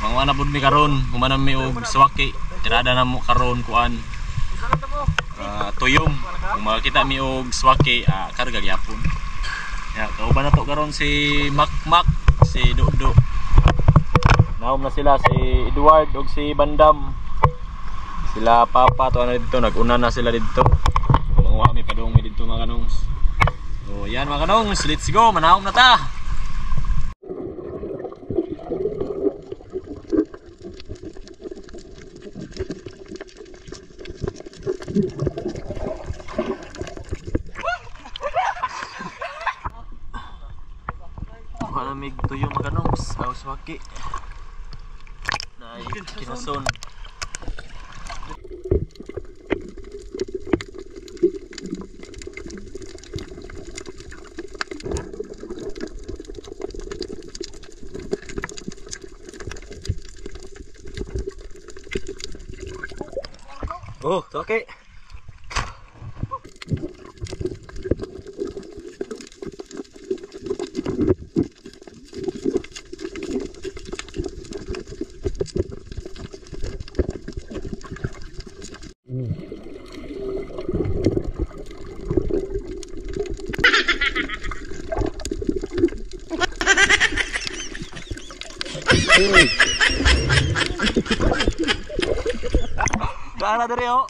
Mangwana pud mi karon, kumanan mi og swaki. Tirada na mo karon kuan. Tuyong. Kung makita mi og swaki, karga gyapon. Ya, kauban na to karon si Makmak, si Dodo. Naom na sila si Edward ug si Bandam. Sila papa to ano dito, nag-una na sila dito. Manguha mi padung mi dito mga kanongs. So, yan mga kanongs, let's go, manahom na ta. Malamig to yung mga kanongs, haus waki. Nay kinason. Oh, okay. Bahala dari oh.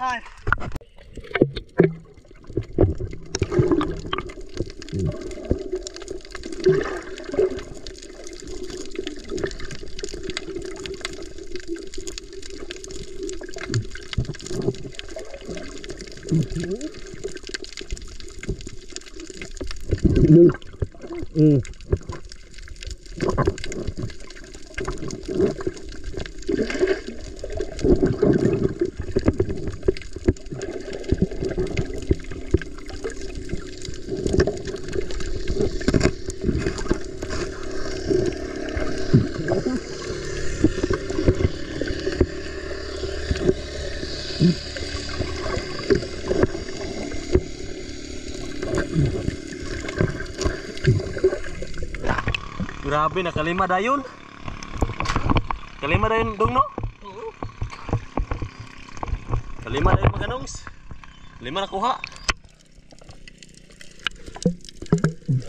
Grabe, nakalima dayon. Kalima dayon dong no? Kalima dayon mga kanongs. Lima nakuha.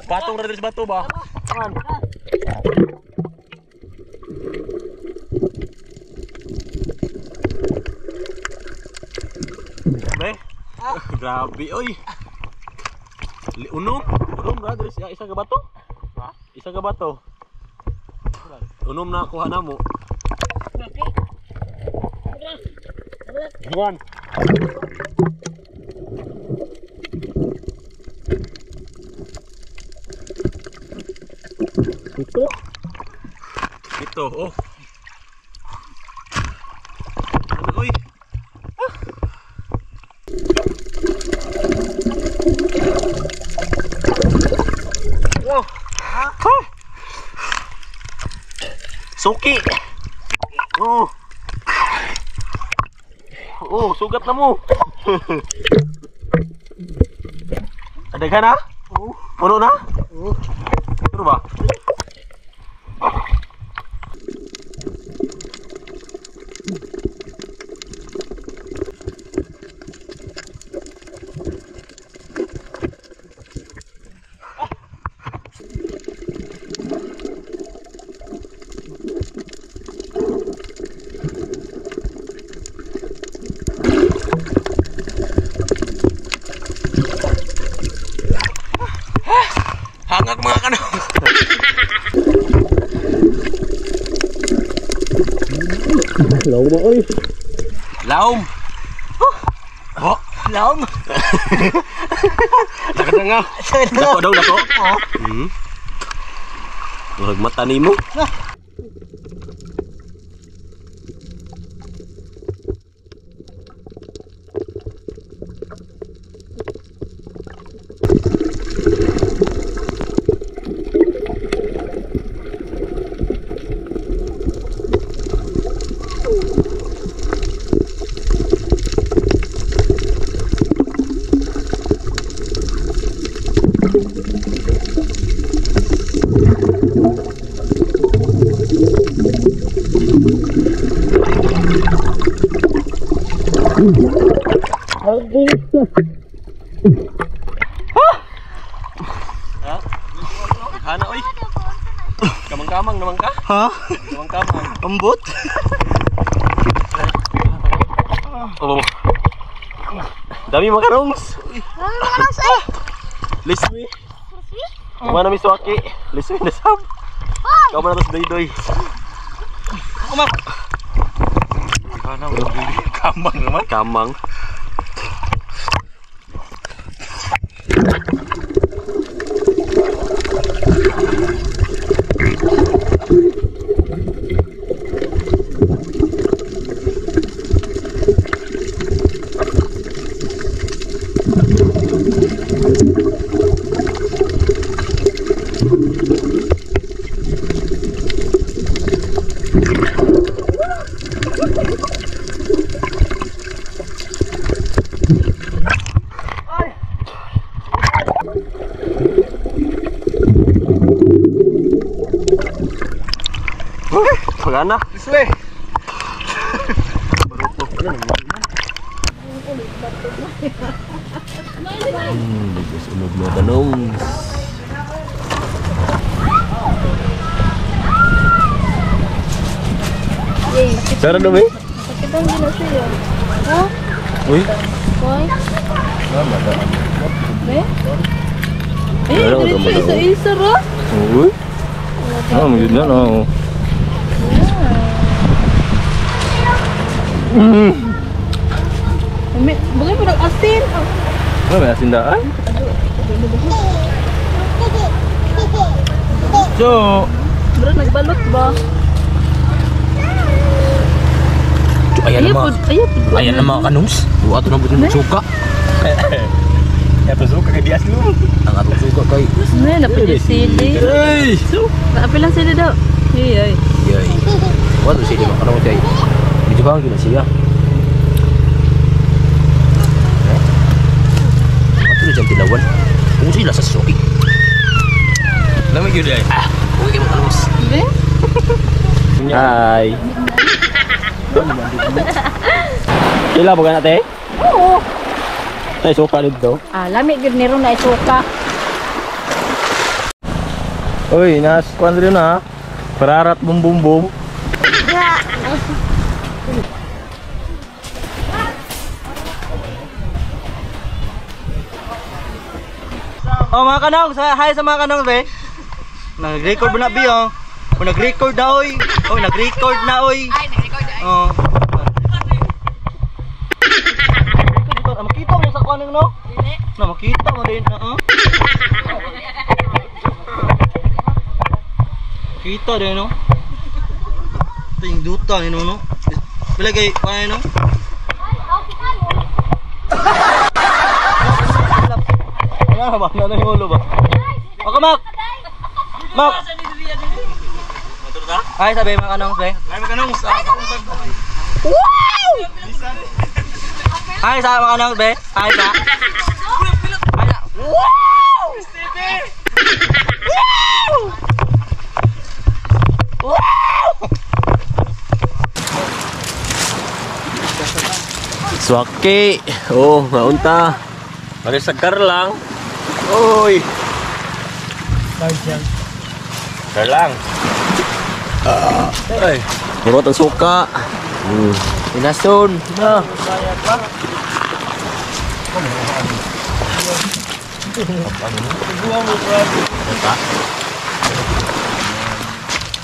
Patong ra diri sa bato ba? Aman. Grabe oy. Unom ra diri sa isa ka bato. Ha? Isa ka bato. Unom na kuha namo. Buwan. Ito, oh. Ano oy? Wow. Suki. Oh. Oh, sugat na mo. Ada ka na? Oo. Puno na? Oo. Ano ba? Hangak mga kanong. Laom ba oy? Laom. Oh, laom. Nakadanga. Dako daw dako. Murag mata nimo. Ha? Kamang-kamang. Ambot? Oh. Dami makarons. Liswi. Kumana mi suwaki. Liswi na sab. Kamu na tas doy-doy. Kumak. Kamang naman. Kamang. Pagana. Liswe. Guys, unog na tanong. Sarap dumi? Sakit ang gila siya. Ha? Uy. Why? Eh? Wala ko Diretso naman ako. isa-isa ra. Uy. Magiging yan oh. Bagay mo nag-asin. Ano ba sindaan? So, Bro, nagbalot ba? ayan Ayaw naman. po, ayaw po. Ayan na mga kanungs. Buwa ito na buti ng suka. Ito suka kay Dias lu. Ang atong suka kay. Ano, napit yung sili. Hey! Napil lang sili daw. Ay. Yay. Buwa ito sila mga kanungs ay. Medyo bang gina siya. Ito na dyan tilawan. Kung sila sa suki. Lamig yun ay. Huwag kayo mga kanungs. Be? Hi. Kila ba ka natin? Oo. Ay, suka dito. Lamig yun niro na isuka. Uy, nas kuan rin na. Pararat bum bum bum. Oh mga kanong, hi sa mga kanong be. Nag-record ba na bi oh? O nag-record na oy. Oh, nag-record na oy. Ay, nag-record na. Oh. Makita mo sa kanong no? Dili. Na makita mo din, Kita din no. Ito yung duta ni no. Pila kay paano no? Ano ba? Ano yung ulo ba? Okay, Mak! Mak! Ay, sabi mga kanong, be. Ay makanong sa. Wow! Ay, sa mga kanong, be. Ay, sa. Ay, sa. Wow! Wow! Wow! Swaki. Oh, maunta. Marisagkar lang. Oy. Kar lang. Ay, murot ang suka. Inason. Na.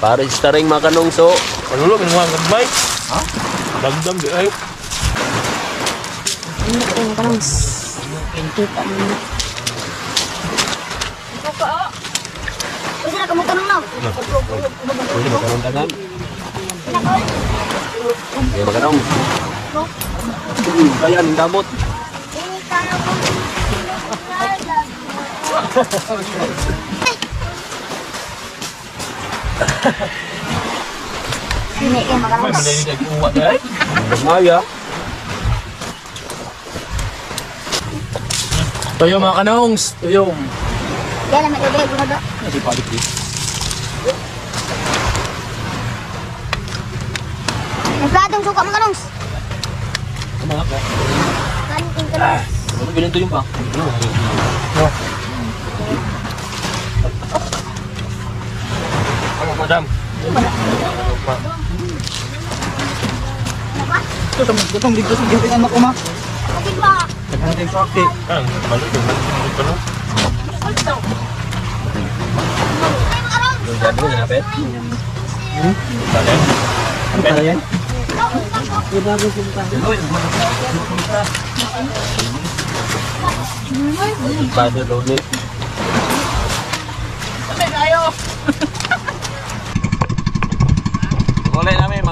Para staring makanong so. Panulo min mo ang gabay. Ha? Dagdag di ay. Ang parang kita mo. Isuka oh. Kasi na kamutanong na. Pwede makanong tanan. Okay, makanong. Kaya ang damot. Hindi kayo Ay makarang. manay day kuwa day. Maya. Tuyo mga kanongs, tuyo. Kaya naman ito kayo bumado. Di pa di. Ang platong suka mga kanongs. Mga ka. Kanin kanongs. Ano bilhin to yung pa? Ano madam? Gutong dito sa gilid anak ko ma. Okay ba? Daghang kay swaki. Kan, balik dulu. Jadi ni apa? Ano pala yan? Pada dulu ni. Boleh namin,